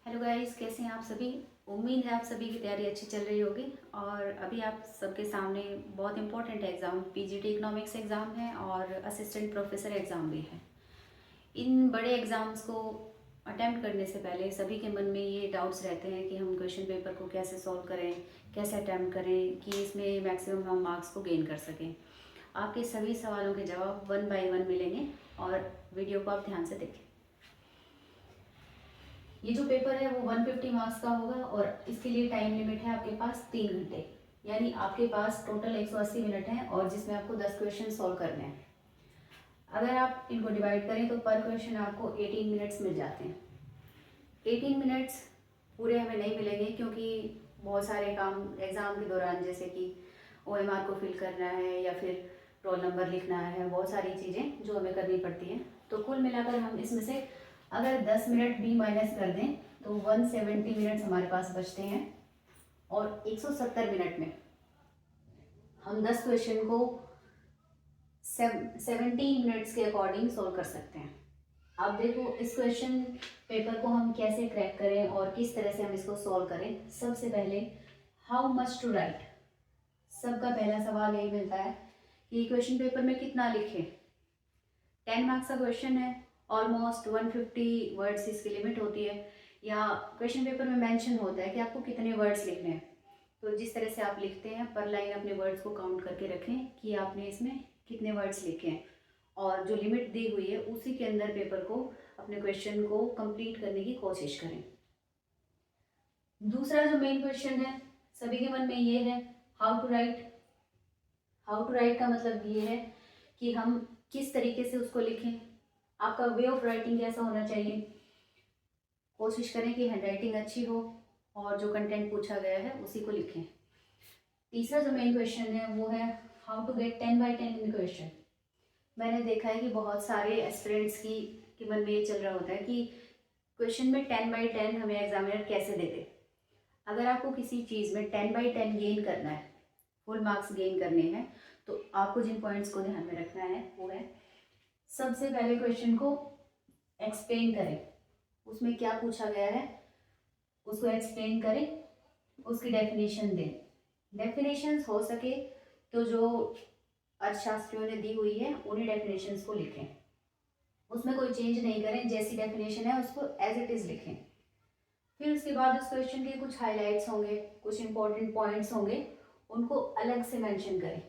Hello guys, कैसे हैं आप सभी। उम्मीद है आप सभी की तैयारी अच्छी चल रही होगी। और अभी आप सबके सामने बहुत important exam PGT economics exam है और असिस्टेंट प्रोफेसर एग्ज़ाम भी है। इन बड़े एग्ज़ाम्स को अटेम्प्ट करने से पहले सभी के मन में ये डाउट्स रहते हैं कि हम क्वेश्चन पेपर को कैसे सॉल्व करें, कैसे अटेम्प्ट करें कि इसमें मैक्सिमम हम मार्क्स को गेन कर सकें। आपके सभी सवालों के जवाब वन बाय वन मिलेंगे और वीडियो को आप ध्यान से देखें। ये जो पेपर है वो 150 मार्क्स का होगा और इसके लिए टाइम लिमिट है आपके पास 3 घंटे। यानी आपके पास टोटल 180 मिनट हैं और जिसमें आपको 10 क्वेश्चन सॉल्व करने हैं। अगर आप इनको डिवाइड करें तो पर क्वेश्चन आपको 18 मिनट्स मिल जाते हैं। 18 मिनट्स पूरे हमें नहीं मिलेंगे क्योंकि बहुत सारे काम एग्ज़ाम के दौरान, जैसे कि OMR को फिल करना है या फिर रोल नंबर लिखना है, बहुत सारी चीज़ें जो हमें करनी पड़ती हैं। तो कुल मिलाकर हम इसमें से अगर 10 मिनट भी माइनस कर दें तो 170 मिनट्स हमारे पास बचते हैं और 170 मिनट में हम 10 क्वेश्चन को 17 मिनट्स के अकॉर्डिंग सॉल्व कर सकते हैं। अब देखो इस क्वेश्चन पेपर को हम कैसे क्रैक करें और किस तरह से हम इसको सॉल्व करें। सबसे पहले हाउ मच टू राइट, सबका पहला सवाल यही मिलता है कि क्वेश्चन पेपर में कितना लिखें। 10 मार्क्स का क्वेश्चन है, ऑलमोस्ट 150 वर्ड्स इसकी लिमिट होती है, या क्वेश्चन पेपर में मेंशन होता है कि आपको कितने वर्ड्स लिखने हैं। तो जिस तरह से आप लिखते हैं पर लाइन अपने वर्ड्स को काउंट करके रखें कि आपने इसमें कितने वर्ड्स लिखे हैं और जो लिमिट दी हुई है उसी के अंदर पेपर को, अपने क्वेश्चन को कंप्लीट करने की कोशिश करें। दूसरा जो मेन क्वेश्चन है सभी के मन में ये है, how to write. How to write का मतलब ये है कि हम किस तरीके से उसको लिखें, आपका वे ऑफ राइटिंग कैसा होना चाहिए। कोशिश करें कि हैंडराइटिंग अच्छी हो और जो कंटेंट पूछा गया है उसी को लिखें। तीसरा जो मेन क्वेश्चन है वो है how to get 10 by 10 in question. मैंने देखा है कि बहुत सारे एस्पिरेंट्स के मन में ये चल रहा होता है कि क्वेश्चन में 10 बाई 10 हमें एग्जामिनर कैसे देते। अगर आपको किसी चीज़ में 10 बाई 10 गेन करना है, फुल मार्क्स गेन करने हैं, तो आपको जिन पॉइंट्स को ध्यान में रखना है वो है, सबसे पहले क्वेश्चन को एक्सप्लेन करें, उसमें क्या पूछा गया है उसको एक्सप्लेन करें, उसकी डेफिनेशन दें। डेफिनेशंस हो सके तो जो अर्थशास्त्रियों ने दी हुई है उन्हीं डेफिनेशंस को लिखें, उसमें कोई चेंज नहीं करें, जैसी डेफिनेशन है उसको एज इट इज़ लिखें। फिर उसके बाद उस क्वेश्चन के कुछ हाईलाइट्स होंगे, कुछ इंपॉर्टेंट पॉइंट्स होंगे, उनको अलग से मेंशन करें।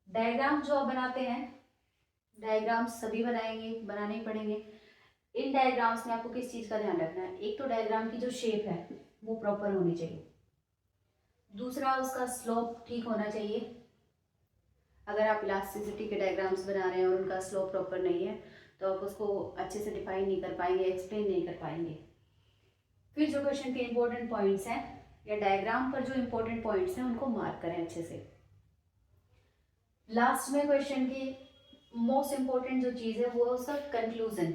डायग्राम जो आप बनाते हैं, डायग्राम्स सभी बनाने ही पड़ेंगे। इन डायग्राम्स में आपको किस चीज़ का ध्यान रखना है, एक तो डायग्राम की जो शेप है वो प्रॉपर होनी चाहिए, दूसरा उसका स्लोप ठीक होना चाहिए। अगर आप इलास्टिसिटी के डायग्राम्स बना रहे हैं और उनका स्लोप प्रॉपर नहीं है तो आप उसको अच्छे से डिफाइन नहीं कर पाएंगे, एक्सप्लेन नहीं कर पाएंगे। फिर जो क्वेश्चन के इंपॉर्टेंट पॉइंट्स हैं या डायग्राम पर जो इंपॉर्टेंट पॉइंट्स हैं उनको मार्क करें अच्छे से। लास्ट में क्वेश्चन की मोस्ट इम्पॉर्टेंट जो चीज़ है वो है उसका कंक्लूजन।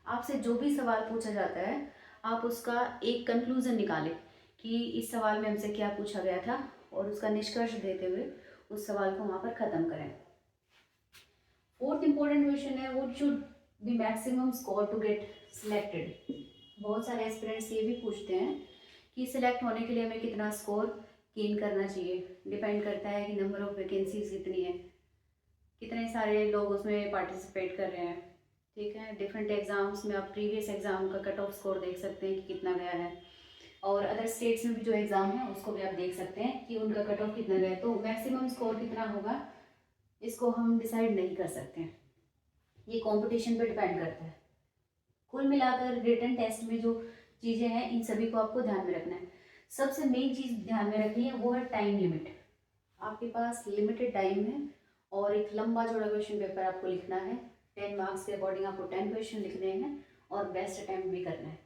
आपसे जो भी सवाल पूछा जाता है आप उसका एक कंक्लूजन निकालें कि इस सवाल में हमसे क्या पूछा गया था और उसका निष्कर्ष देते हुए उस सवाल को वहाँ पर ख़त्म करें। फोर्थ इम्पोर्टेंट क्वेश्चन है वो should be maximum score to get selected. बहुत सारे एस्पिरेंट्स ये भी पूछते हैं कि सिलेक्ट होने के लिए हमें कितना स्कोर गेन करना चाहिए। डिपेंड करता है कि नंबर ऑफ वैकेंसीज कितनी है, कितने सारे लोग उसमें पार्टिसिपेट कर रहे हैं। ठीक है, डिफरेंट एग्जाम्स में आप प्रीवियस एग्जाम का कट ऑफ स्कोर देख सकते हैं कि कितना गया है, और अदर स्टेट्स में भी जो एग्ज़ाम है उसको भी आप देख सकते हैं कि उनका कट ऑफ कितना गया। तो मैक्सिमम स्कोर कितना होगा इसको हम डिसाइड नहीं कर सकते हैं, ये कंपटीशन पे डिपेंड करता है। कुल मिलाकर रिटन टेस्ट में जो चीज़ें हैं इन सभी को आपको ध्यान में रखना है। सबसे मेन चीज़ ध्यान में रखनी है वो है टाइम लिमिट। आपके पास लिमिटेड टाइम है और एक लंबा चौड़ा क्वेश्चन पेपर आपको लिखना है। 10 मार्क्स के अकॉर्डिंग आपको 10 क्वेश्चन लिखने हैं और बेस्ट अटेम्प्ट भी करना है।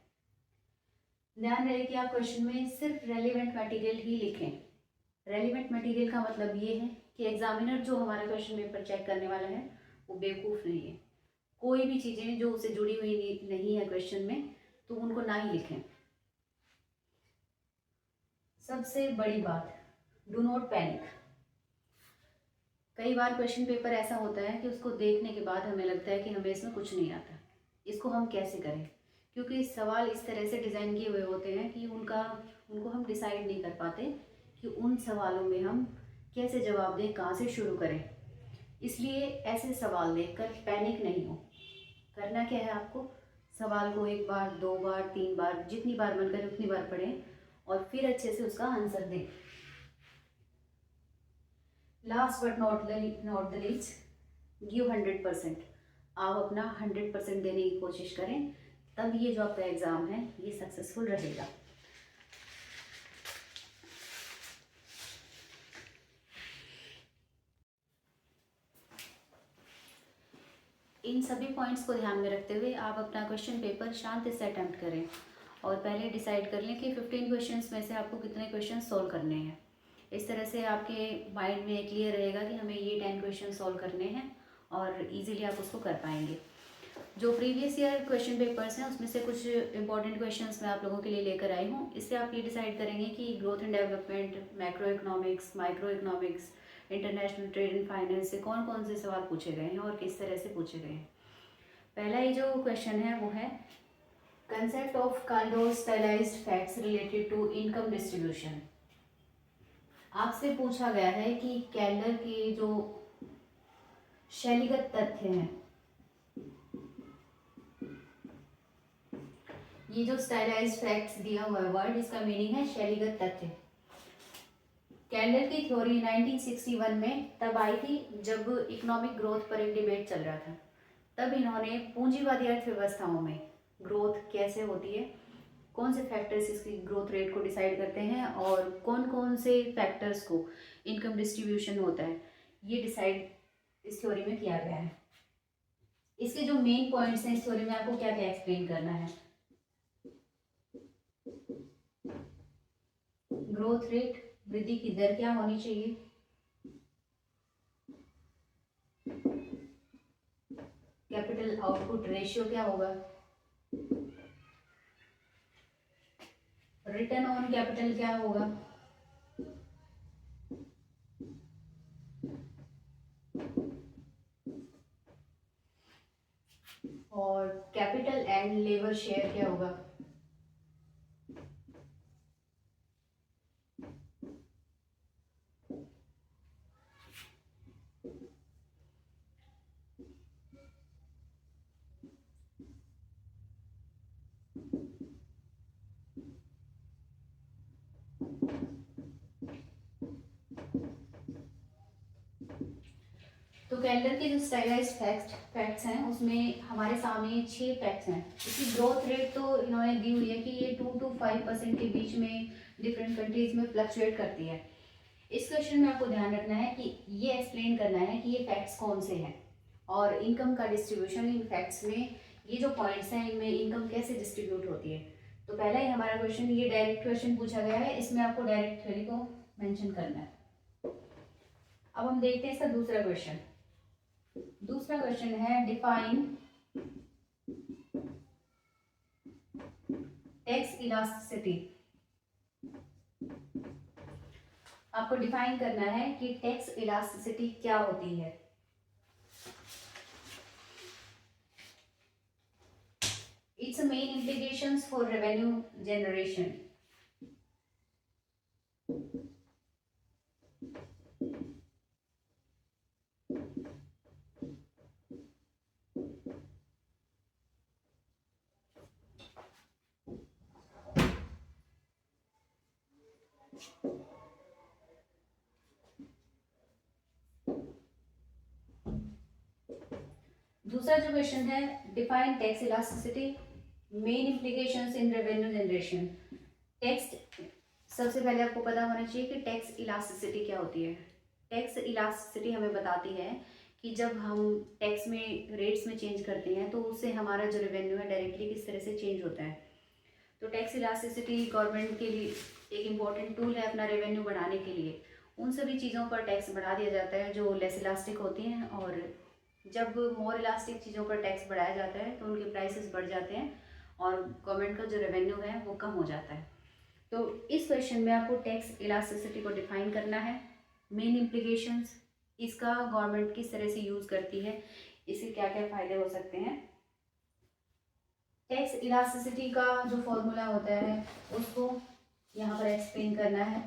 ध्यान रहे कि आप क्वेश्चन में सिर्फ रेलिवेंट मटेरियल ही लिखें। रेलिवेंट मटेरियल का मतलब ये है कि एग्जामिनर जो हमारा क्वेश्चन पेपर चेक करने वाला है वो बेवकूफ़ नहीं है। कोई भी चीज़ें जो उससे जुड़ी हुई नहीं है क्वेश्चन में तो उनको ना ही लिखें। सबसे बड़ी बात, डू नॉट पैनिक। कई बार क्वेश्चन पेपर ऐसा होता है कि उसको देखने के बाद हमें लगता है कि हमें इसमें कुछ नहीं आता, इसको हम कैसे करें, क्योंकि सवाल इस तरह से डिज़ाइन किए हुए होते हैं कि उनको हम डिसाइड नहीं कर पाते कि उन सवालों में हम कैसे जवाब दें, कहाँ से शुरू करें। इसलिए ऐसे सवाल देखकर पैनिक नहीं हो। करना क्या है आपको, सवाल को 1 बार, 2 बार, 3 बार, जितनी बार मन करे उतनी बार पढ़ें और फिर अच्छे से उसका आंसर दें। Last but not the least, give 100%। आप अपना 100% देने की कोशिश करें, तब ये जो आपका एग्ज़ाम है ये सक्सेसफुल रहेगा। इन सभी पॉइंट्स को ध्यान में रखते हुए आप अपना क्वेश्चन पेपर शांति से अटेम्प्ट करें और पहले डिसाइड कर लें कि 15 क्वेश्चंस में से आपको कितने क्वेश्चन सॉल्व करने हैं। इस तरह से आपके माइंड में क्लियर रहेगा कि हमें ये 10 क्वेश्चन सॉल्व करने हैं और इजीली आप उसको कर पाएंगे। जो प्रीवियस ईयर क्वेश्चन पेपर्स हैं उसमें से कुछ इंपॉर्टेंट क्वेश्चंस मैं आप लोगों के लिए लेकर आई हूँ। इससे आप ये डिसाइड करेंगे कि growth and development, macro economics, micro economics, international trade and finance से कौन कौन से सवाल पूछे गए हैं और किस तरह से पूछे गए हैं। पहला ही जो क्वेश्चन है वो है concept of Kaldor stylised facts related to income distribution. आपसे पूछा गया है कि कैल्डर के जो शैलीगत तथ्य हैं, ये जो स्टाइलाइज्ड फैक्ट्स दिया हुआ है वर्ड, इसका मीनिंग है शैलीगत तथ्य। कैल्डर की थ्योरी 1961 में तब आई थी जब इकोनॉमिक ग्रोथ पर एक डिबेट चल रहा था। तब इन्होंने पूंजीवादी अर्थव्यवस्थाओं में ग्रोथ कैसे होती है, कौन से फैक्टर्स इसकी ग्रोथ रेट को डिसाइड करते हैं और कौन कौन से फैक्टर्स को इनकम डिस्ट्रीब्यूशन होता है, ये डिसाइड इस थ्योरी में किया गया है। इसके जो मेन पॉइंट्स हैं इस थ्योरी में आपको क्या क्या एक्सप्लेन करना है। ग्रोथ रेट, वृद्धि की दर क्या होनी चाहिए, कैपिटल आउटपुट रेशियो क्या होगा, रिटर्न ऑन कैपिटल क्या होगा, और कैपिटल एंड लेबर शेयर क्या होगा। तो कैल्डर के जो स्टाइलाइज्ड फैक्ट्स हैं उसमें हमारे सामने 6 फैक्ट्स हैं। इसकी ग्रोथ रेट तो इन्होंने दी हुई है कि ये 2 to 5% के बीच में डिफरेंट कंट्रीज में फ्लक्चुएट करती है। इस क्वेश्चन में आपको ध्यान रखना है कि ये एक्सप्लेन करना है कि ये फैक्ट्स कौन से हैं और इनकम का डिस्ट्रीब्यूशन इन फैक्ट्स में, ये जो पॉइंट्स हैं इनमें इनकम कैसे डिस्ट्रीब्यूट होती है। तो पहला ही हमारा क्वेश्चन, ये डायरेक्ट क्वेश्चन पूछा गया है, इसमें आपको डायरेक्ट थ्योरी को मेंशन करना है। अब हम देखते हैं इसका दूसरा क्वेश्चन। दूसरा क्वेश्चन है डिफाइन टैक्स इलास्टिसिटी। आपको डिफाइन करना है कि टैक्स इलास्टिसिटी क्या होती है। It's main implications for revenue generation. दूसरा जो क्वेश्चन है define tax elasticity, main implications in revenue generation. Tax, सबसे पहले आपको पता होना चाहिए कि टैक्स इलास्टिसिटी क्या होती है। टैक्स इलास्टिसिटी हमें बताती है कि जब हम टैक्स में रेट्स में चेंज करते हैं तो उससे हमारा जो रेवेन्यू है डायरेक्टली किस तरह से चेंज होता है। तो टैक्स इलास्टिसिटी गवर्नमेंट के लिए एक इम्पॉर्टेंट टूल है अपना रेवेन्यू बढ़ाने के लिए। उन सभी चीज़ों पर टैक्स बढ़ा दिया जाता है जो लेस इलास्टिक होती हैं, और जब मोर इलास्टिक चीज़ों पर टैक्स बढ़ाया जाता है तो उनके प्राइसेस बढ़ जाते हैं और गवर्नमेंट का जो रेवेन्यू है वो कम हो जाता है। तो इस क्वेश्चन में आपको टैक्स इलास्टिसिटी को डिफाइन करना है, मेन इम्प्लीकेशंस, इसका गवर्नमेंट किस तरह से यूज़ करती है, इससे क्या क्या फ़ायदे हो सकते हैं, टैक्स इलास्टिसिटी का जो फॉर्मूला होता है उसको यहाँ पर एक्सप्लेन करना है।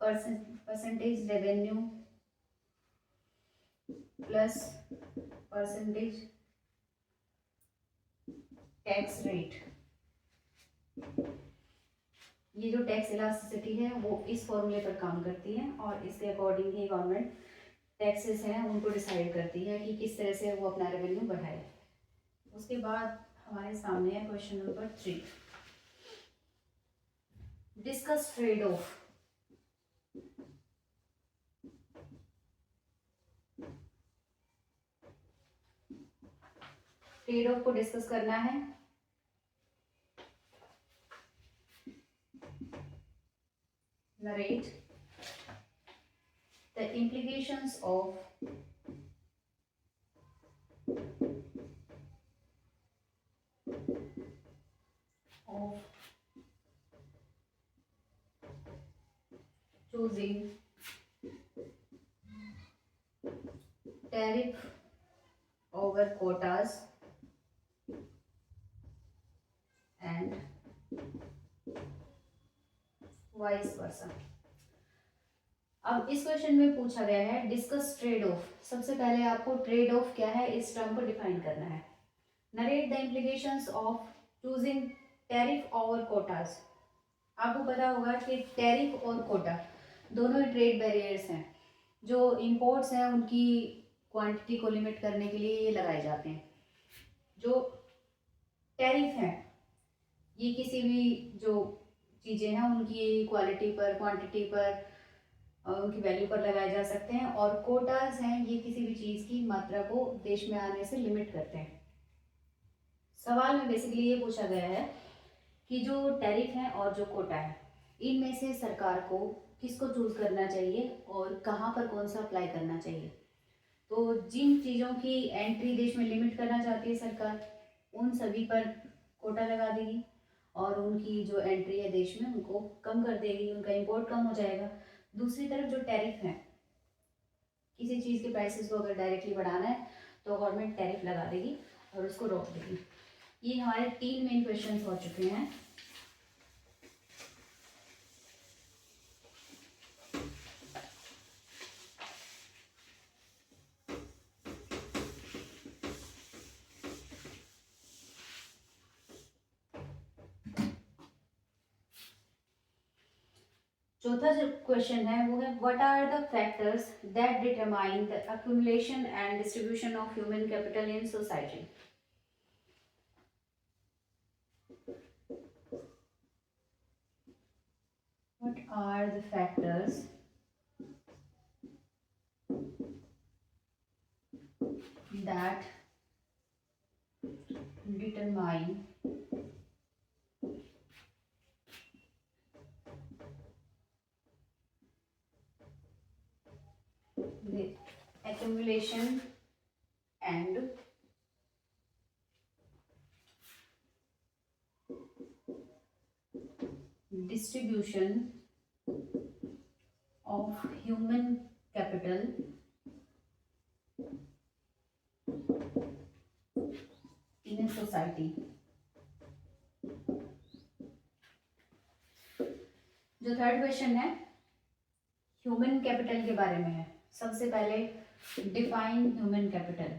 Percentage revenue plus percentage tax rate. ये जो टैक्स इलास्टिसिटी है वो इस फॉर्मूले पर काम करती है और इसके अकॉर्डिंग ही गवर्नमेंट टैक्सेस हैं उनको डिसाइड करती है कि किस तरह से वो अपना रेवेन्यू बढ़ाए। उसके बाद हमारे सामने है question number 3, discuss trade off. Trade off को डिस्कस करना है। Narrate the implications of choosing tariff over quotas and vice versa. अब इस क्वेश्चन में पूछा गया है डिस्कस ट्रेड ऑफ। सबसे पहले आपको ट्रेड ऑफ क्या है इस टर्म को डिफाइन करना है। Narrate the implications of choosing tariff over quotas. आपको पता होगा कि टैरिफ और कोटा दोनों ही ट्रेड बैरियर्स हैं जो इंपोर्ट्स हैं उनकी क्वांटिटी को लिमिट करने के लिए ये लगाए जाते हैं। जो टैरिफ हैं ये किसी भी जो चीज़ें हैं उनकी क्वालिटी पर, क्वांटिटी पर, उनकी वैल्यू पर लगाए जा सकते हैं। और कोटास हैं ये किसी भी चीज़ की मात्रा को देश में आने से लिमिट करते हैं। सवाल में बेसिकली ये पूछा गया है कि जो टैरिफ है और जो कोटा है इनमें से सरकार को किसको चूज करना चाहिए और कहाँ पर कौन सा अप्लाई करना चाहिए। तो जिन चीज़ों की एंट्री देश में लिमिट करना चाहती है सरकार उन सभी पर कोटा लगा देगी और उनकी जो एंट्री है देश में उनको कम कर देगी, उनका इंपोर्ट कम हो जाएगा। दूसरी तरफ जो टैरिफ है किसी चीज़ के प्राइसेस को अगर डायरेक्टली बढ़ाना है तो गवर्नमेंट टैरिफ लगा देगी और उसको रोक देगी। ये हमारे 3 मेन क्वेश्चंस हो चुके हैं। चौथा जो क्वेश्चन है वो है what are the factors that determine the accumulation and distribution of human capital in society. What are the factors that determine the accumulation and distribution of human capital in a society। जो third question है human capital के बारे में है। सबसे पहले define human capital.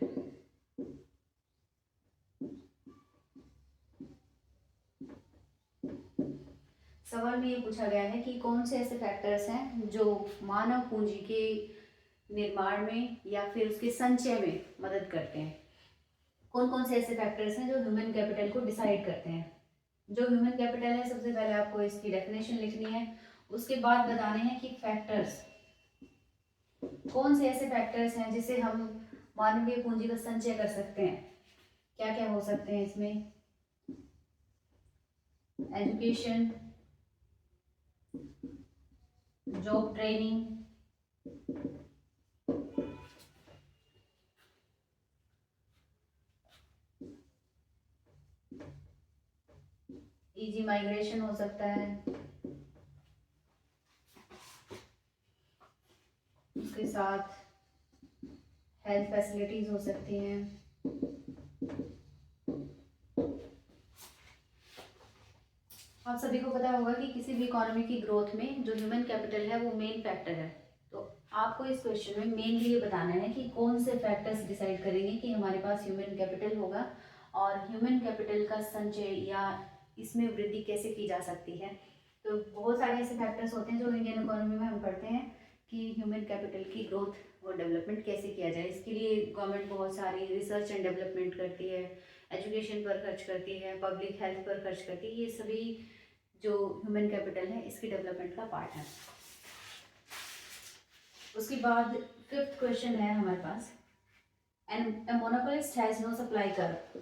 सवाल में ये पूछा गया है कि कौन से ऐसे फैक्टर्स हैं जो मानव पूंजी के निर्माण में या फिर उसके संचय में मदद करते हैं। कौन कौन से ऐसे फैक्टर्स हैं जो ह्यूमन कैपिटल को डिसाइड करते हैं। जो ह्यूमन कैपिटल है सबसे पहले आपको इसकी डेफिनेशन लिखनी है। उसके बाद बताने हैं कि फैक्टर्स कौन से ऐसे फैक्टर्स हैं जिससे हम मानवीय पूंजी का संचय कर सकते हैं। क्या क्या हो सकते हैं इसमें, education, job training, easy migration हो सकता है, उसके साथ हेल्थ फैसिलिटीज हो सकती हैं, आप सभी को पता होगा कि किसी भी इकोनॉमी की ग्रोथ में जो ह्यूमन कैपिटल है वो मेन फैक्टर है। तो आपको इस क्वेश्चन में मेनली ये बताना है कि कौन से फैक्टर्स डिसाइड करेंगे कि हमारे पास ह्यूमन कैपिटल होगा और ह्यूमन कैपिटल का संचय या इसमें वृद्धि कैसे की जा सकती है। तो बहुत सारे ऐसे फैक्टर्स होते हैं जो इंडियन इकोनॉमी में हम पढ़ते हैं कि ह्यूमन कैपिटल की ग्रोथ और डेवलपमेंट कैसे किया जाए। इसके लिए गवर्नमेंट बहुत सारी रिसर्च एंड डेवलपमेंट करती है, एजुकेशन पर खर्च करती है, पब्लिक हेल्थ पर खर्च करती है। ये सभी जो ह्यूमन कैपिटल है इसकी डेवलपमेंट का पार्ट है। उसके बाद फिफ्थ क्वेश्चन है हमारे पास, and a monopolist has no supply curve.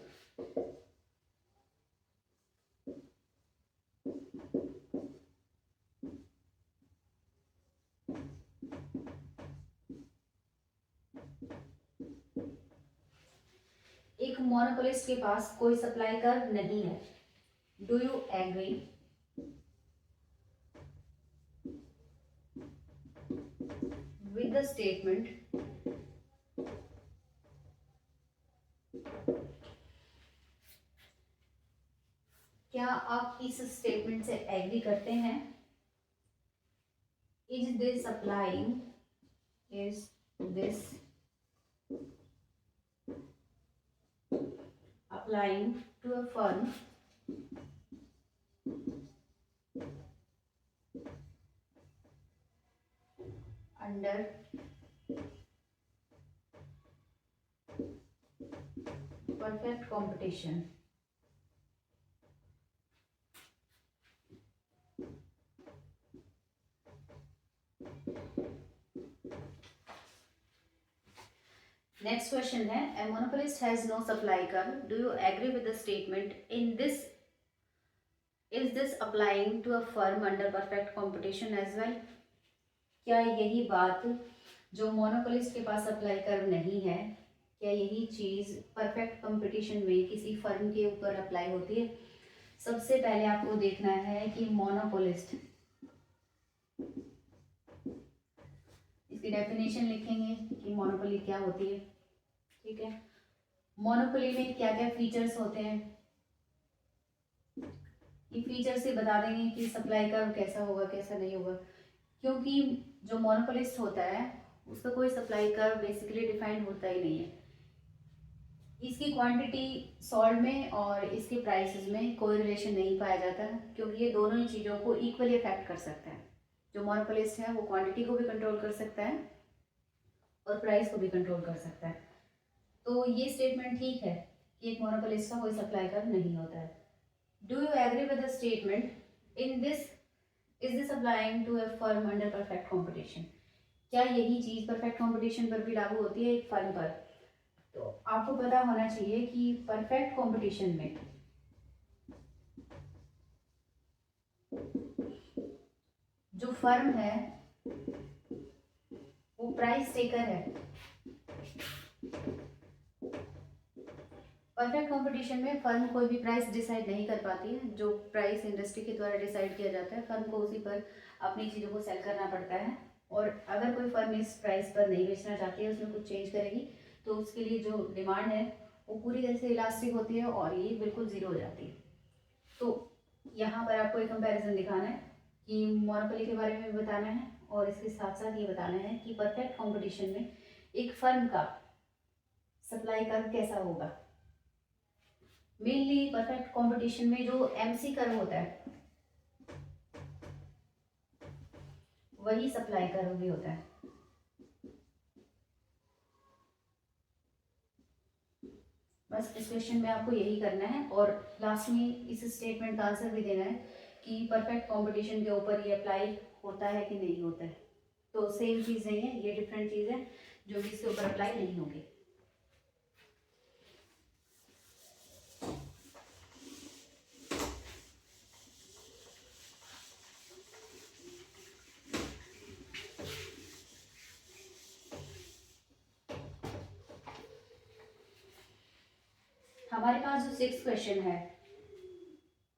एक मोनोपोलिस्ट के पास कोई सप्लाई कर्व नहीं है। Do you agree with the statement क्या आप इस स्टेटमेंट से एग्री करते हैं? Is this applying to a firm under perfect competition? Next question है, a monopolist has no supply curve. Do you agree with the statement in this? Is this applying to a firm under perfect competition as well? क्या यही बात जो monopolist के पास supply curve नहीं है, क्या यही चीज परफेक्ट कंपटीशन में किसी फर्म के ऊपर अप्लाई होती है? सबसे पहले आपको देखना है कि मोनोपोलिस्ट, इसकी डेफिनेशन लिखेंगे कि मोनोपोली क्या होती है। ठीक है, मोनोपोली में क्या क्या फीचर्स होते हैं, ये फीचर से बता देंगे कि सप्लाई कर्व कैसा होगा कैसा नहीं होगा। क्योंकि जो मोनोपोलिस्ट होता है उसका कोई सप्लाई कर्व बेसिकली डिफाइंड होता ही नहीं है। इसकी क्वांटिटी सॉल्ट में और इसके प्राइसेस में कोई रिलेशन नहीं पाया जाता, क्योंकि ये दोनों ही चीज़ों को इक्वली अफेक्ट कर सकता है। जो मोनोपोलिस्ट है वो क्वांटिटी को भी कंट्रोल कर सकता है और प्राइस को भी कंट्रोल कर सकता है। तो ये स्टेटमेंट ठीक है कि एक मोनोपोलिस्ट का कोई सप्लाई कर्व नहीं होता है। Do you agree with the statement in this? Is this applying to a firm under perfect competition? क्या यही चीज परफेक्ट कंपटीशन पर भी लागू होती है एक फर्म पर? तो आपको पता होना चाहिए कि परफेक्ट कंपटीशन में जो फर्म है वो प्राइस टेकर है। परफेक्ट कंपटीशन में फर्म कोई भी प्राइस डिसाइड नहीं कर पाती है। जो प्राइस इंडस्ट्री के द्वारा डिसाइड किया जाता है, फर्म को उसी पर अपनी चीज़ों को सेल करना पड़ता है। और अगर कोई फर्म इस प्राइस पर नहीं बेचना चाहती है, उसमें कुछ चेंज करेगी, तो उसके लिए जो डिमांड है वो पूरी तरह से इलास्टिक होती है और ये बिल्कुल ज़ीरो हो जाती है। तो यहाँ पर आपको एक कंपैरिजन दिखाना है कि मोनोपोली के बारे में भी बताना है और इसके साथ साथ ये बताना है कि परफेक्ट कंपटीशन में एक फर्म का सप्लाई कर्व कैसा होगा। मेनली परफेक्ट कंपटीशन में जो एमसी कर्व होता है वही सप्लाई कर्व भी होता है। बस इस क्वेश्चन में आपको यही करना है और लास्ट में इस स्टेटमेंट का आंसर भी देना है कि परफेक्ट कंपटीशन के ऊपर ये अप्लाई होता है कि नहीं होता है। तो सेम चीज़ नहीं है, ये डिफरेंट चीज़ है जो कि इसके ऊपर अप्लाई नहीं होगी। हमारे पास जो सिक्स क्वेश्चन है,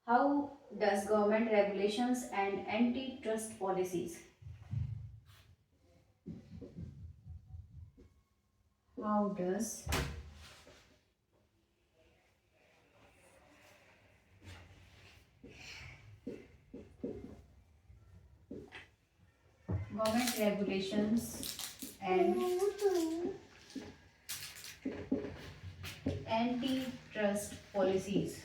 how does government regulations and anti trust policies, how does government regulations and anti trust policies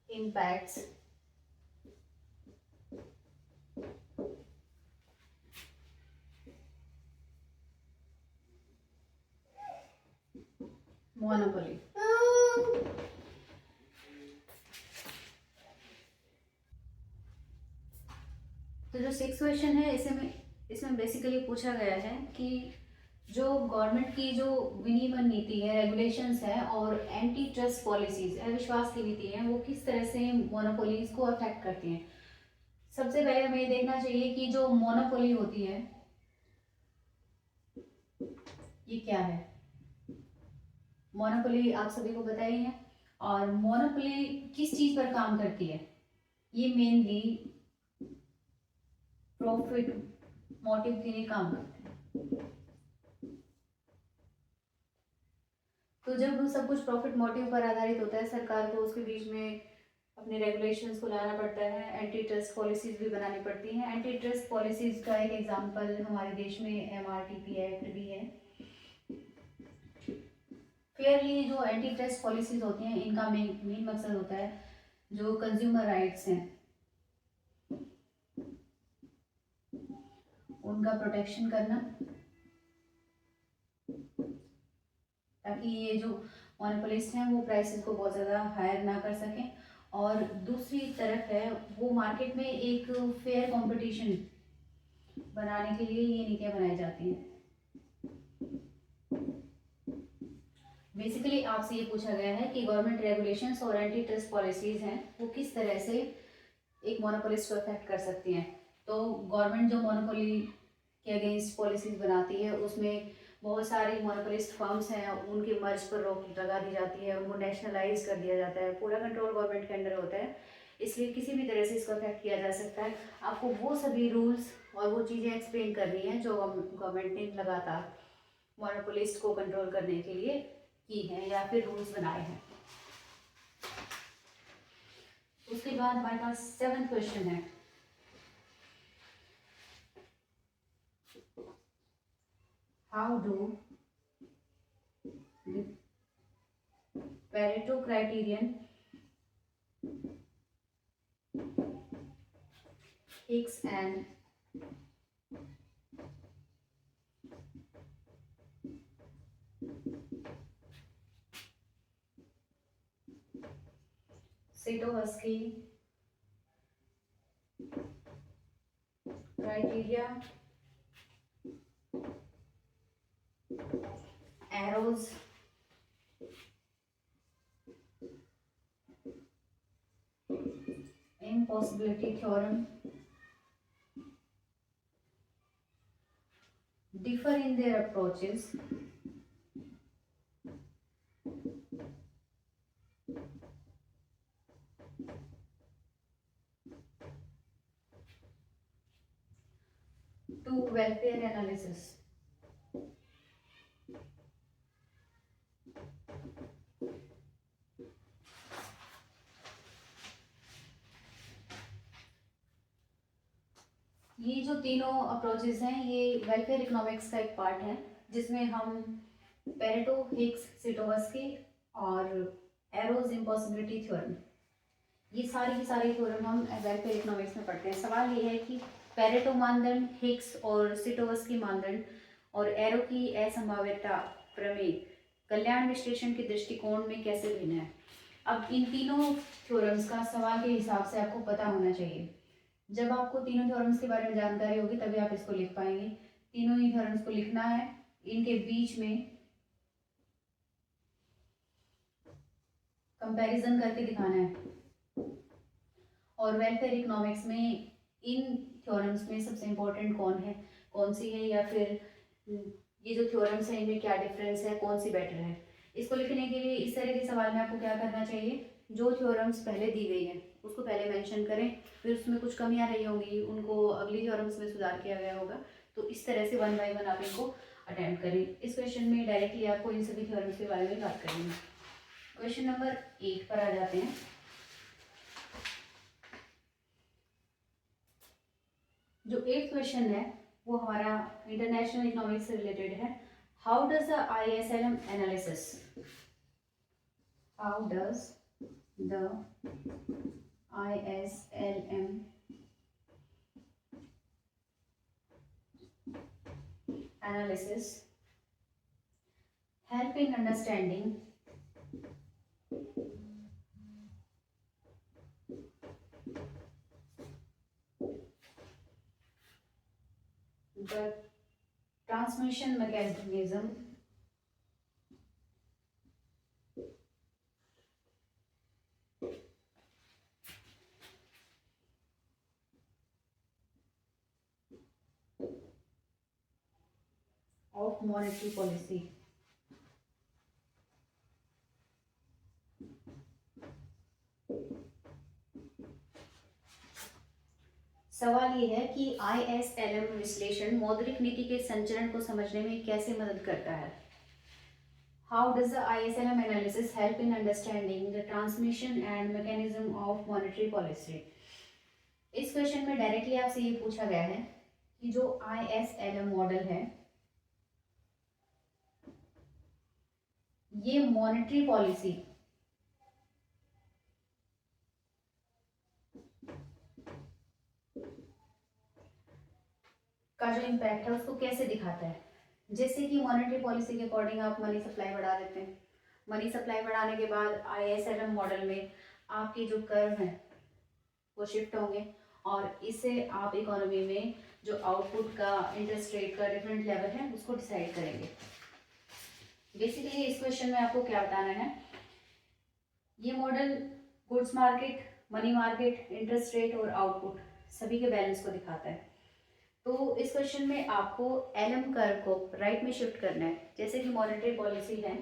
impacts monopoly. तो जो 6 क्वेश्चन है इसमें बेसिकली पूछा गया है कि जो गवर्नमेंट की जो विनियमन नीति है, रेगुलेशंस है और एंटी ट्रस्ट पॉलिसीज, अविश्वास की नीति है, वो किस तरह से मोनोपोलीज को अफेक्ट करती हैं। सबसे पहले हमें ये देखना चाहिए कि जो मोनोपोली होती है ये क्या है। मोनोपोली आप सभी को पता ही है, और मोनोपोली किस चीज पर काम करती है, ये मेनली प्रॉफिट मोटिव के लिए काम करते हैं। तो जब सब कुछ प्रॉफिट मोटिव पर आधारित होता है, सरकार को उसके बीच में अपने रेगुलेशंस को लाना पड़ता है, एंटी ट्रस्ट पॉलिसीज भी बनानी पड़ती हैं। एंटी ट्रस्ट पॉलिसीज का एक एग्जांपल हमारे देश में MRTP एक्ट भी है। फेयरली जो एंटी ट्रस्ट पॉलिसीज होती हैं, इनका मेन मकसद होता है जो कंज्यूमर राइट्स हैं उनका प्रोटेक्शन करना, ताकि ये जो मोनोपोलिस्ट हैं वो प्राइसेस को बहुत ज़्यादा हायर ना कर सकें, और दूसरी तरफ है वो मार्केट में एक फेयर कंपटीशन बनाने के लिए ये नीतियाँ बनाई जाती हैं। बेसिकली आपसे ये पूछा गया है कि गवर्नमेंट रेगुलेशंस और एंटी ट्रस्ट पॉलिसीज हैं वो किस तरह से एक मोनोपोलिस्ट को अफेक्ट कर सकती हैं। तो गवर्नमेंट जो मोनोपोली के अगेंस्ट पॉलिसीज बनाती है उसमें बहुत सारी मोनोपोलिस्ट फर्म्स हैं, उनके मर्ज पर रोक लगा दी जाती है, उनको नेशनलाइज कर दिया जाता है, पूरा कंट्रोल गवर्नमेंट के अंडर होता है, इसलिए किसी भी तरह से इसको अफेक्ट किया जा सकता है। आपको वो सभी रूल्स और वो चीज़ें एक्सप्लेन करनी है जो गवर्नमेंट ने लगातार मोनोपोलिस्ट को कंट्रोल करने के लिए की है या फिर रूल्स बनाए हैं। उसके बाद हमारे पास 7th क्वेश्चन है, how do Pareto criterion, Hicks and Sitohusky criteria, Arrow's impossibility theorem differ in their approaches to welfare analysis. ये जो तीनों अप्रोचेस हैं ये वेलफेयर इकोनॉमिक्स का एक पार्ट है, जिसमें हम पेरेटो, हिक्स, सिटोवस्की और एरोज इम्पॉसिबिलिटी थ्योरम, ये सारी की सारी थ्योरम हम वेलफेयर इकोनॉमिक्स में पढ़ते हैं। सवाल ये है कि पेरेटो मानदंड, हिक्स और सिटोवस्की मानदंड और एरो की असंभाव्यता प्रमेय कल्याण विश्लेषण के दृष्टिकोण में कैसे भिन्न है। अब इन तीनों थ्योरम्स का सवाल के हिसाब से आपको पता होना चाहिए। जब आपको तीनों थ्योरम्स के बारे में जानकारी होगी तभी आप इसको लिख पाएंगे। तीनों ही थ्योरम्स को लिखना है, इनके बीच में कंपैरिजन करके दिखाना है, और वेलफेयर इकोनॉमिक्स में इन थ्योरम्स में सबसे इम्पोर्टेंट कौन सी है, या फिर ये जो थ्योरम्स हैं इनमें क्या डिफरेंस है, कौन सी बेटर है। इसको लिखने के लिए इस तरह के सवाल में आपको क्या करना चाहिए, जो थ्योरम्स पहले दी गई हैं उसको पहले मेंशन करें, फिर उसमें कुछ कमियां रही होंगी उनको अगली थ्योरम्स में सुधार किया गया होगा, तो इस तरह से 1 बाय 1 आप इनको अटेम्प्ट करें। इस क्वेश्चन में डायरेक्टली आपको इन सभी थ्योरम्स के बारे में बात करेंगे। क्वेश्चन नंबर 8 पर आ जाते हैं। जो 8th क्वेश्चन है वो हमारा इंटरनेशनल इकोनॉमिक्स से रिलेटेड है। How does the ISLM analysis, how does the ISLM analysis help in understanding the transmission mechanism of monetary policy। सवाल ये है कि ISLM विश्लेषण मौद्रिक नीति के संचरण को समझने में कैसे मदद करता है। How does the ISLM analysis help in understanding the transmission and mechanism of monetary policy. इस क्वेश्चन में डायरेक्टली आपसे ये पूछा गया है कि जो ISLM मॉडल है ये मॉनेटरी पॉलिसी का जो इम्पैक्ट है उसको कैसे दिखाता है। जैसे कि मॉनेटरी पॉलिसी के अकॉर्डिंग आप मनी सप्लाई बढ़ा देते हैं, मनी सप्लाई बढ़ाने के बाद ISLM मॉडल में आपके जो कर्व हैं वो शिफ्ट होंगे और इससे आप इकोनॉमी में जो आउटपुट का, इंटरेस्ट रेट का डिफरेंट लेवल है उसको डिसाइड करेंगे। बेसिकली इस क्वेश्चन में आपको क्या बताना है, ये model goods market, money market, interest rate और आउटपुट सभी के बैलेंस को दिखाता है। तो इस क्वेश्चन में आपको LM कर्व को राइट में शिफ्ट करना है। जैसे कि मॉनेटरी पॉलिसी है,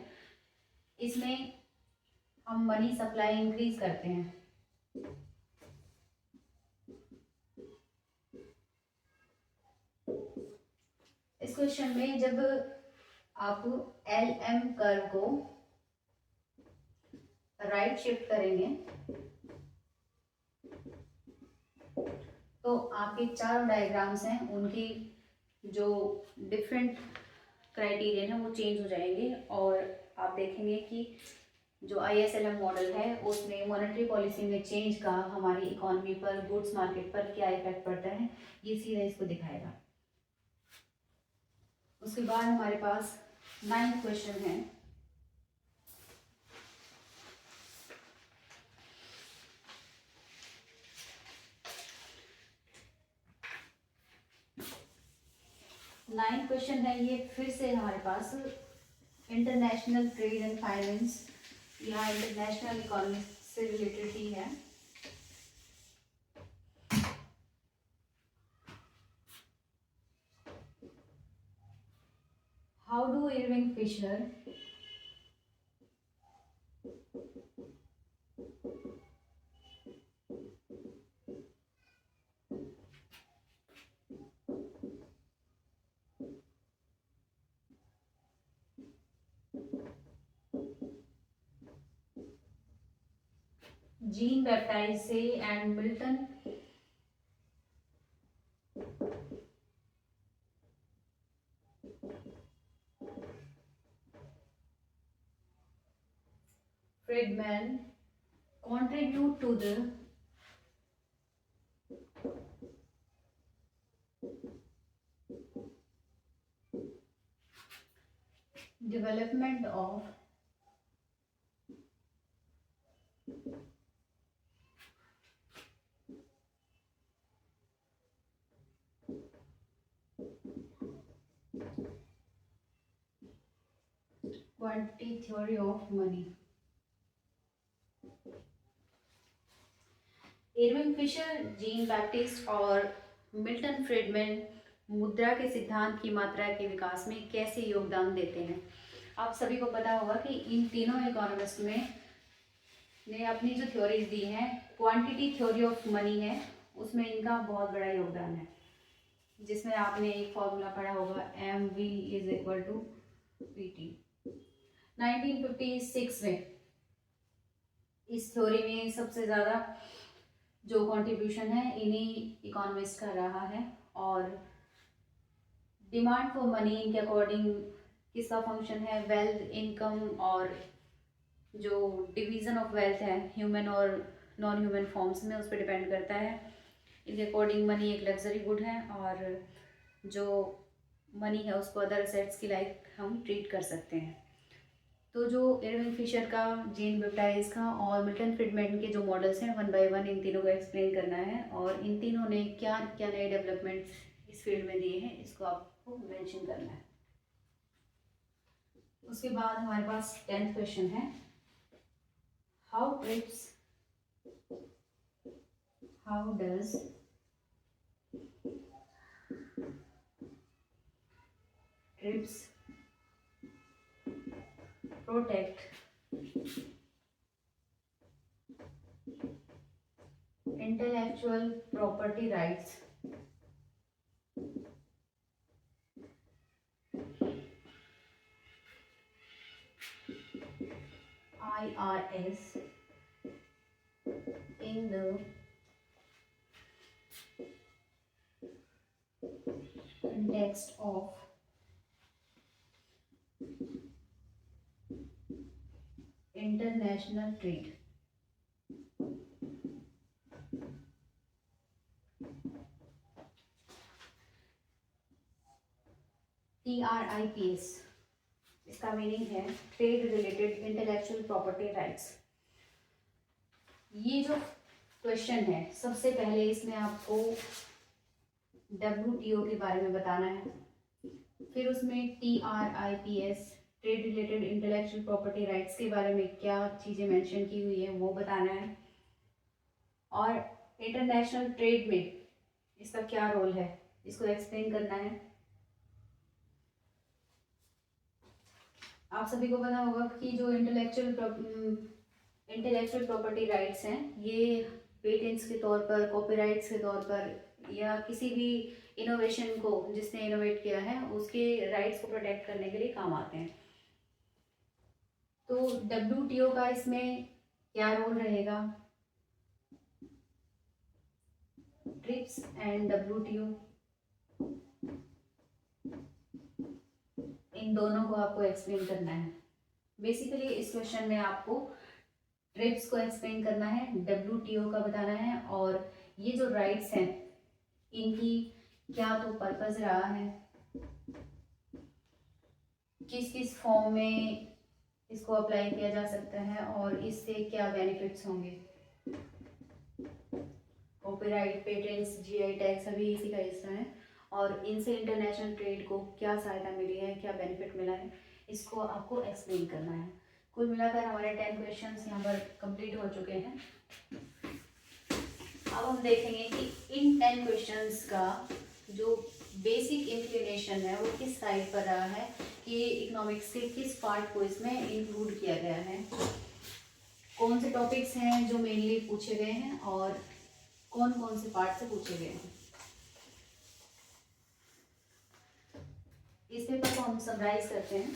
इसमें हम मनी सप्लाई इंक्रीज करते हैं, इस क्वेश्चन में जब आप LM कर्व को राइट शिफ्ट करेंगे तो आपके चार डायग्राम्स हैं उनकी जो डिफरेंट क्राइटेरियन है वो चेंज हो जाएंगे और आप देखेंगे कि जो ISLM मॉडल है उसमें मॉनेटरी पॉलिसी में चेंज का हमारी इकोनॉमी पर, गुड्स मार्केट पर क्या इफेक्ट पड़ता है, ये सीधा इसको दिखाएगा। उसके बाद हमारे पास 9th क्वेश्चन है। नाइन्थ क्वेश्चन है ये फिर से हमारे पास इंटरनेशनल ट्रेड एंड फाइनेंस या इंटरनेशनल इकोनॉमी से रिलेटेड ही है। How do Irving Fisher Jean Baptiste and Milton Friedman contribute to the development of quantity theory of money। Irving Fisher, Jean Baptiste और मिल्टन फ्रीडमैन मुद्रा के सिद्धांत की मात्रा के विकास में कैसे योगदान देते हैं। आप सभी को पता होगा कि इन तीनों इकोनॉमिस्ट में ने अपनी जो थ्योरीज दी हैं, क्वांटिटी थ्योरी ऑफ मनी है उसमें इनका बहुत बड़ा योगदान है, जिसमें आपने एक फॉर्मूला पढ़ा होगा MV = PT। 1956 में इस थ्योरी में सबसे ज़्यादा जो कंट्रीब्यूशन है इन्हीं इकोनॉमिस्ट का रहा है और डिमांड फॉर मनी के अकॉर्डिंग किसका फंक्शन है, वेल्थ, इनकम, और जो डिवीज़न ऑफ वेल्थ है ह्यूमन और नॉन ह्यूमन फॉर्म्स में, उस पर डिपेंड करता है। इनके अकॉर्डिंग मनी एक लग्जरी गुड है और जो मनी है उसको अदर असेट्स की लाइक हम ट्रीट कर सकते हैं। तो जो इरविंग फिशर का, जेन बेप्टाइज का और मिल्टन फ्रीडमैन के जो मॉडल्स हैं, 1 बाय 1 इन तीनों को एक्सप्लेन करना है और इन तीनों ने क्या क्या नए डेवलपमेंट्स इस फील्ड में दिए हैं इसको आपको मेंशन करना है। उसके बाद हमारे पास 10th क्वेश्चन है, how does trips protect intellectual property rights IRS in the context of international trade. TRIPS इसका मीनिंग है trade related intellectual property rights. ये जो क्वेश्चन है सबसे पहले इसमें आपको WTO के बारे में बताना है, फिर उसमें TRIPS trade related intellectual property rights के बारे में क्या चीज़ें मेंशन की हुई है वो बताना है, और इंटरनेशनल ट्रेड में इसका क्या रोल है इसको एक्सप्लेन करना है। आप सभी को पता होगा कि जो इंटेलेक्चुअल प्रॉपर्टी राइट्स हैं ये पेटेंट्स के तौर पर, कॉपीराइट्स के तौर पर या किसी भी इनोवेशन को जिसने इनोवेट किया है उसके राइट्स को प्रोटेक्ट करने के लिए काम आते हैं। तो WTO का इसमें क्या रोल रहेगा, ट्रिप्स एंड WTO इन दोनों को आपको एक्सप्लेन करना है। बेसिकली इस क्वेश्चन में आपको ट्रिप्स को एक्सप्लेन करना है, WTO का बताना है, और ये जो राइट्स हैं इनकी क्या तो पर्पस रहा है, किस किस फॉर्म में इसको अप्लाई किया जा सकता है और इससे क्या बेनिफिट्स होंगे। कॉपीराइट, पेटेंट्स, GI टैग सभी इसी का हिस्सा है और इनसे इंटरनेशनल ट्रेड को क्या सहायता मिली है, क्या बेनिफिट मिला है, इसको आपको एक्सप्लेन करना है। कुल मिलाकर हमारे 10 क्वेश्चंस यहाँ पर कंप्लीट हो चुके हैं। अब हम देखेंगे कि इन 10 क्वेश्चंस का जो बेसिक इंक्लिनेशन है वो किस साइड पर रहा है, कि इकोनॉमिक्स के किस पार्ट को इसमें इंक्लूड किया गया है, कौन से टॉपिक्स हैं जो मेनली पूछे गए हैं और कौन कौन से पार्ट से पूछे गए हैं। इस पेपर को हम समराइज करते हैं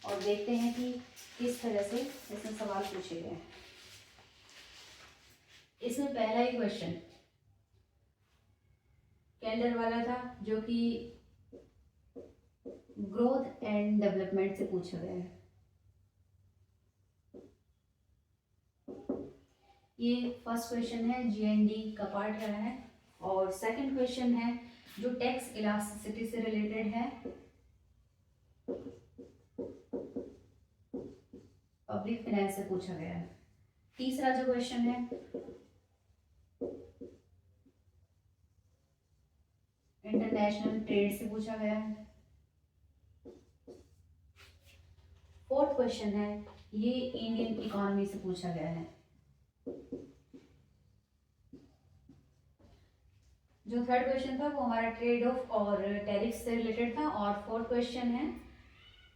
और देखते हैं कि किस तरह से इसमें सवाल पूछे गए हैं। इसमें पहला ही क्वेश्चन कैंडर वाला था जो कि ग्रोथ एंड डेवलपमेंट से पूछा गया है। ये फर्स्ट क्वेश्चन है, GND का पार्ट रहा है, और सेकंड क्वेश्चन है जो टैक्स इलास्टिसिटी से रिलेटेड है, पब्लिक फाइनेंस से पूछा गया है। तीसरा जो क्वेश्चन है इंटरनेशनल ट्रेड से पूछा गया है। फोर्थ क्वेश्चन है ये इंडियन इकोनॉमी से पूछा गया है। जो थर्ड क्वेश्चन था वो हमारा ट्रेड ऑफ और टैरिफ से रिलेटेड था, और फोर्थ क्वेश्चन है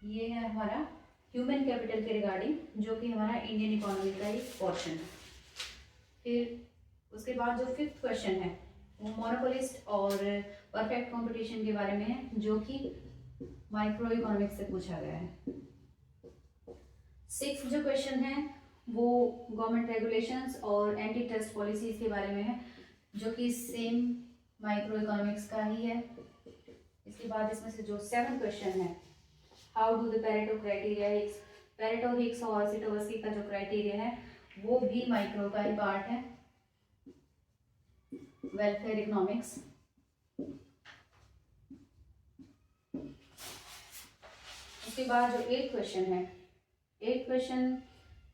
ये है हमारा ह्यूमन कैपिटल के रिगार्डिंग जो कि हमारा इंडियन इकोनॉमी का एक पोर्शन है। फिर उसके बाद जो फिफ्थ क्वेश्चन है वो मोनोपोलिस्ट और परफेक्ट कंपटीशन के बारे में है जो कि माइक्रो इकोनॉमिक्स से पूछा गया है। सिक्स्थ जो क्वेश्चन है वो गवर्नमेंट रेगुलेशंस और एंटी ट्रस्ट पॉलिसीज के बारे में है जो कि सेम माइक्रो इकोनॉमिक्स का ही है। इसके बाद इसमें से जो 7 क्वेश्चन है, how do the Pareto criteria Higgs, Pareto Higgs और सिटोवस्की का जो क्राइटेरिया है वो भी माइक्रो का ही पार्ट है। वेलफेयर इकोनॉमिक्स, उसके बाद जो 8 क्वेश्चन है, 8 क्वेश्चन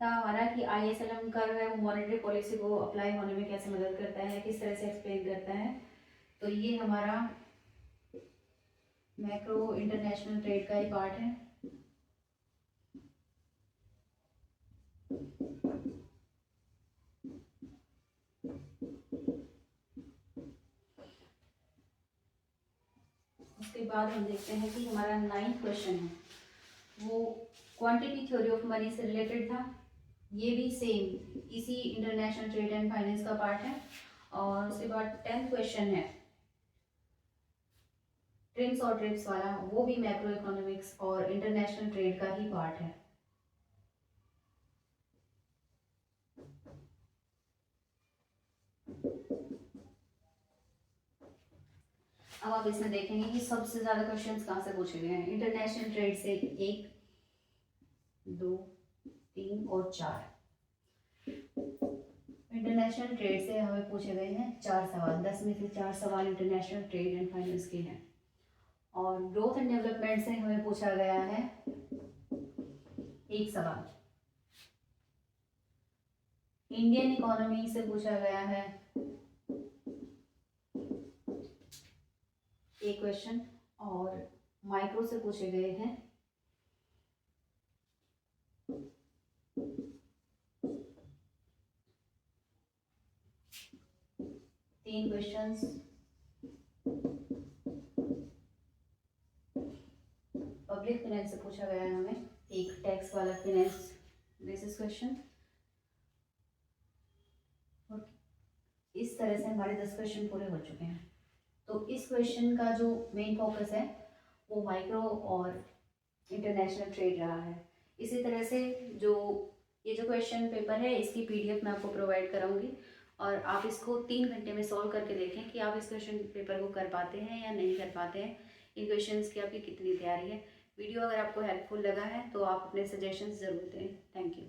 था हमारा कि ISLM का है वो मॉनेटरी पॉलिसी को अप्लाई होने में कैसे मदद करता है, किस तरह से एक्सप्लेन करता है। तो ये हमारा मैक्रो इंटरनेशनल ट्रेड का ही पार्ट है। उसके बाद हम देखते हैं कि हमारा 9th क्वेश्चन है वो क्वांटिटी थ्योरी ऑफ मनी से रिलेटेड था। ये भी सेम इसी इंटरनेशनल ट्रेड एंड फाइनेंस का पार्ट है। और उसके बाद 10th क्वेश्चन है ट्रिम्स और ट्रिप्स वाला, वो भी मैक्रो इकोनॉमिक्स और इंटरनेशनल ट्रेड का ही पार्ट है। अब आप इसमें देखेंगे कि सबसे ज्यादा क्वेश्चंस कहाँ से पूछे गए हैं। इंटरनेशनल ट्रेड से 1, 2, 3 और 4। इंटरनेशनल ट्रेड से हमें पूछे गए हैं 4 सवाल, 10 में से 4 सवाल इंटरनेशनल ट्रेड एंड फाइनेंस के हैं। और ग्रोथ एंड डेवलपमेंट से हमें पूछा गया है 1 सवाल। इंडियन इकोनॉमी से पूछा गया है 1 क्वेश्चन। और माइक्रो से पूछे गए हैं 3 क्वेश्चंस। पब्लिक फाइनेंस से पूछा गया है हमें एक टैक्स वाला फाइनेंस बेसिस क्वेश्चन। और इस तरह से हमारे 10 क्वेश्चन पूरे हो चुके हैं। तो इस क्वेश्चन का जो मेन फोकस है वो माइक्रो और इंटरनेशनल ट्रेड रहा है। इसी तरह से जो ये जो क्वेश्चन पेपर है इसकी PDF मैं आपको प्रोवाइड कराऊंगी और आप इसको 3 घंटे में सॉल्व करके देखें कि आप इस क्वेश्चन पेपर को कर पाते हैं या नहीं कर पाते हैं, इन क्वेश्चंस की आपकी कितनी तैयारी है। वीडियो अगर आपको हेल्पफुल लगा है तो आप अपने सजेशंस ज़रूर दें। Thank you.